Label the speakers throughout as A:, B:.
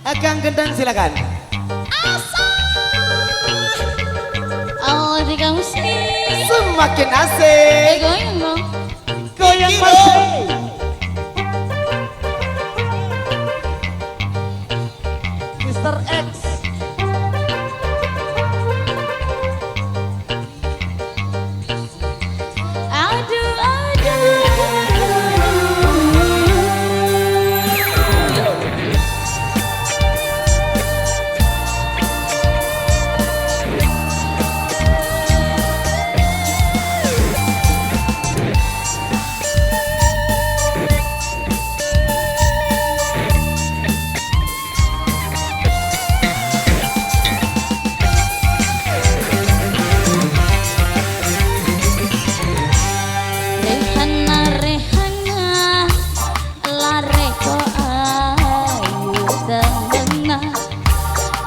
A: Kang Gendang silakan.
B: Oh, di kamu sih.
A: Semakin asik.
B: Goyang dong.
A: Goyang masih. Mr. X.
B: Aduh, aduh. Rehana, Rehana, lare ko ayu tengena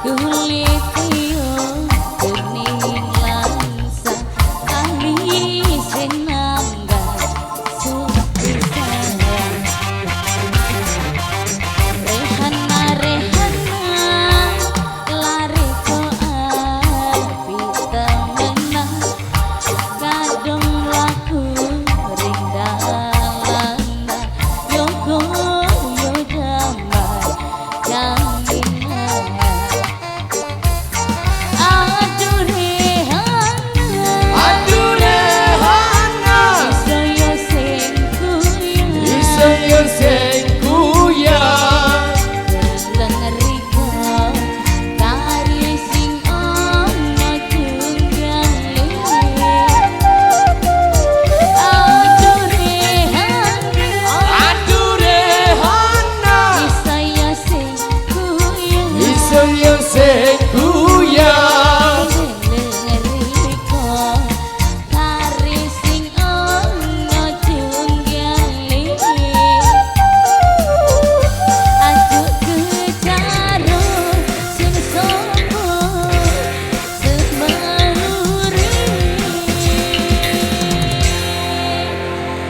B: kulit iyo kuning langsa kami senangga suci sayang. Rehana, Rehana, lare ko api tengena kadung laku rindalan yoko yodamai jamina. Aduh Rehana,
A: Aduh Rehana,
B: isoyo sengkuya
A: isoyo sengkuya.
B: lengeriko kari sing ono tunggali. Aduh Rehana,
A: Aduh Rehana,
B: isoyo sengkuya
A: isoyo sengkuya.
B: lengeriko kari sing ono tunggali. Aduh kecaro sing sombong semeruri.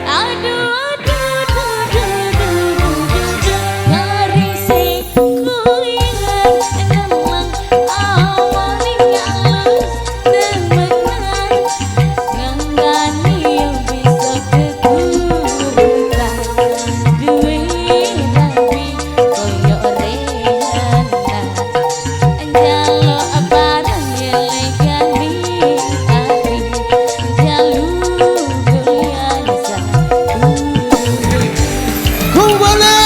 B: Aduh aduh kari sing kuingan nemang awali halus temenan nganggani yang bisa keturutan duwe rapi koyo Rehana jalo barang yelegani ari jalu goyang satu.
A: Kumbole.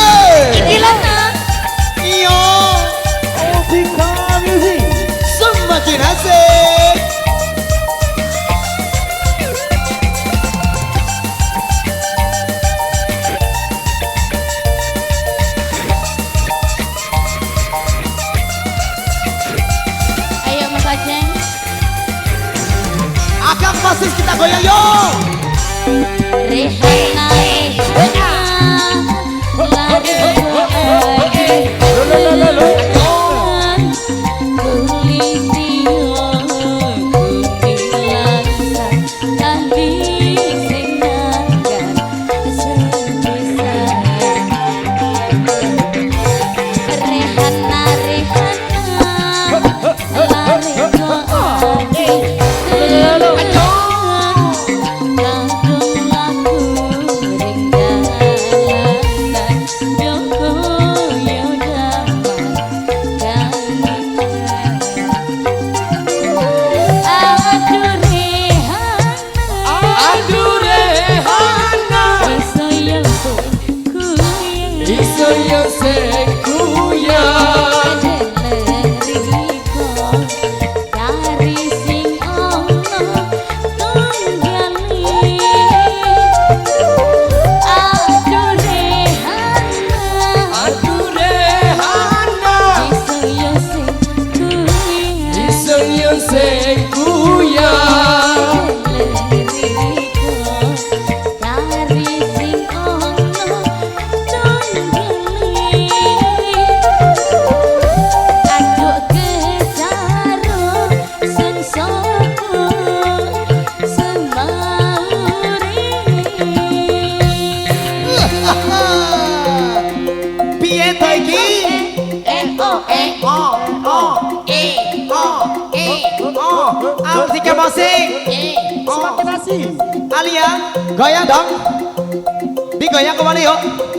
B: Ilana
A: Iyo. Obika Music. Semakin asik.
B: ayo Mas Aceh.
A: Akang pasis kita goyang yo.
B: Rehana, lari kulit iyo kuning langsa kami senangkan suci sayang. Rehana, Rehana, lari ko api kadung laku ringgalan yoko yodamai jamina. Aduh Rehana,
A: Aduh Rehana,
B: isoyo sengkuya
A: isoyo sengkuya.
B: lengeriko kari sing ono tunggali. Aduh Rehana,
A: Aduh Rehana,
B: isoyo sengkuya
A: isoyo sengkuya.
B: lengeriko kari sing ono tunggali.
C: Tiga musik.
D: Semakin asik.
C: Alia, goyang dong. Digoyang kembali yuk.